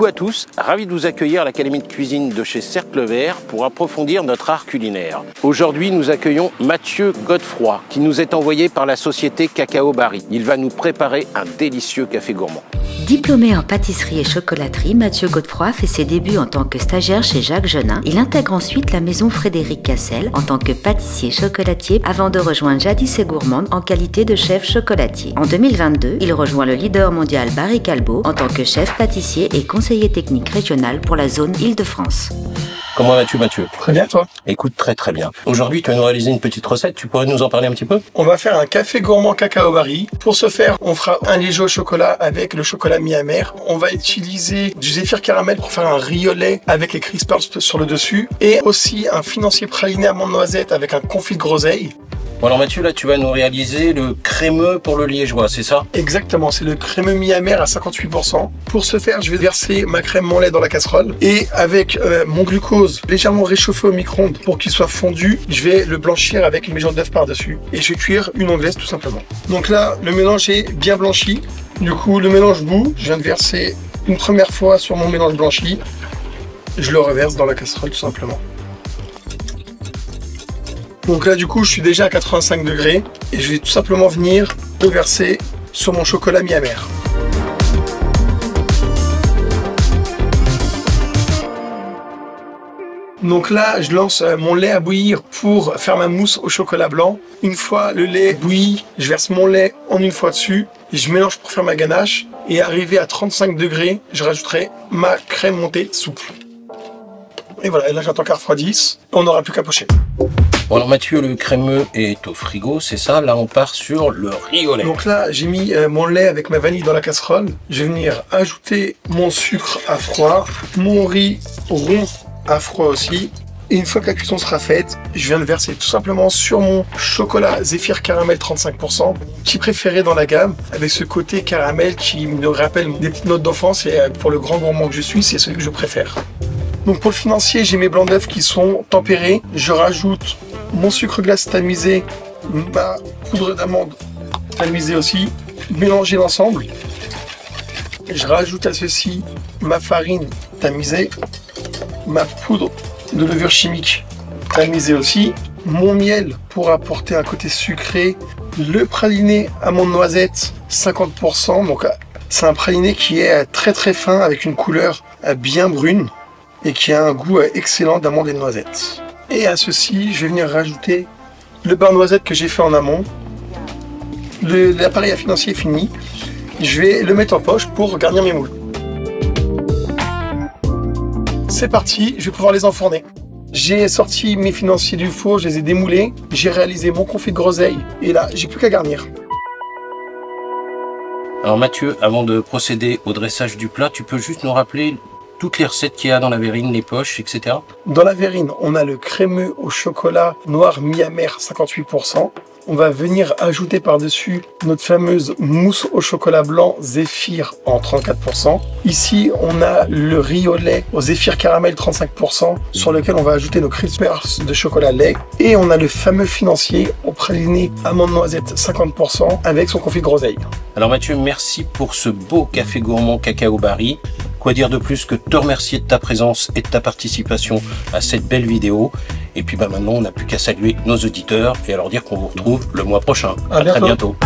Coucou à tous, ravi de vous accueillir à l'Académie de cuisine de chez Cercle Vert pour approfondir notre art culinaire. Aujourd'hui, nous accueillons Mathieu Godefroy qui nous est envoyé par la société Cacao Barry. Il va nous préparer un délicieux café gourmand. Diplômé en pâtisserie et chocolaterie, Mathieu Godefroy fait ses débuts en tant que stagiaire chez Jacques Genin. Il intègre ensuite la maison Frédéric Cassel en tant que pâtissier chocolatier avant de rejoindre Jadis et Gourmande en qualité de chef chocolatier. En 2022, il rejoint le leader mondial Barry Callebaut en tant que chef pâtissier et conseiller technique régional pour la zone Île-de-France. Comment vas-tu, Mathieu? Très bien, toi? Écoute, très très bien. Aujourd'hui, tu vas nous réaliser une petite recette, tu pourrais nous en parler un petit peu? On va faire un café gourmand Cacao Barry. Pour ce faire, on fera un liégeois au chocolat avec le chocolat mi-amer. On va utiliser du zéphyr caramel pour faire un riz au lait avec les crispers sur le dessus. Et aussi un financier praliné amande noisette avec un confit de groseille. Bon alors Mathieu, là tu vas nous réaliser le crémeux pour le liégeois, c'est ça? Exactement, c'est le crémeux mi-amer à 58%. Pour ce faire, je vais verser ma crème mon lait dans la casserole et avec mon glucose légèrement réchauffé au micro-ondes pour qu'il soit fondu, je vais le blanchir avec mes jaune d'œuf par-dessus et je vais cuire une anglaise tout simplement. Donc là, le mélange est bien blanchi. Du coup, le mélange bout, je viens de verser une première fois sur mon mélange blanchi. Je le reverse dans la casserole tout simplement. Donc là du coup je suis déjà à 85 degrés et je vais tout simplement venir le verser sur mon chocolat mi-amer. Donc là je lance mon lait à bouillir pour faire ma mousse au chocolat blanc. Une fois le lait bouilli, je verse mon lait en une fois dessus et je mélange pour faire ma ganache et arrivé à 35 degrés, je rajouterai ma crème montée souple. Et voilà, et là j'attends qu'elle refroidisse, on n'aura plus qu'à pocher. Bon alors Mathieu, le crémeux est au frigo, c'est ça? Là on part sur le riz au lait. Donc là j'ai mis mon lait avec ma vanille dans la casserole. Je vais venir ajouter mon sucre à froid, mon riz rond à froid aussi. Et une fois que la cuisson sera faite, je viens de verser tout simplement sur mon chocolat zéphyr caramel 35%, petit préféré dans la gamme, avec ce côté caramel qui me rappelle des petites notes d'enfance et pour le grand gourmand que je suis, c'est celui que je préfère. Donc pour le financier, j'ai mes blancs d'œufs qui sont tempérés. Je rajoute mon sucre glace tamisé, ma poudre d'amande tamisée aussi, mélanger l'ensemble. Je rajoute à ceci ma farine tamisée, ma poudre de levure chimique tamisée aussi, mon miel pour apporter un côté sucré, le praliné amande noisette 50%. Donc c'est un praliné qui est très très fin avec une couleur bien brune et qui a un goût excellent d'amande et de noisette. Et à ceci, je vais venir rajouter le beurre noisette que j'ai fait en amont. L'appareil à financier est fini. Je vais le mettre en poche pour garnir mes moules. C'est parti, je vais pouvoir les enfourner. J'ai sorti mes financiers du four, je les ai démoulés. J'ai réalisé mon confit de groseille et là, j'ai plus qu'à garnir. Alors Mathieu, avant de procéder au dressage du plat, tu peux juste nous rappeler toutes les recettes qu'il y a dans la verrine, les poches, etc. Dans la verrine, on a le crémeux au chocolat noir mi-amer 58%. On va venir ajouter par-dessus notre fameuse mousse au chocolat blanc zéphyr en 34%. Ici, on a le riz au lait au zéphyr caramel 35% sur lequel on va ajouter nos crispers de chocolat lait. Et on a le fameux financier au praliné amande noisette 50% avec son confit de groseille. Alors Mathieu, merci pour ce beau café gourmand Cacao Barry. Quoi dire de plus que te remercier de ta présence et de ta participation à cette belle vidéo. Et puis maintenant, on n'a plus qu'à saluer nos auditeurs et à leur dire qu'on vous retrouve le mois prochain. À très bientôt.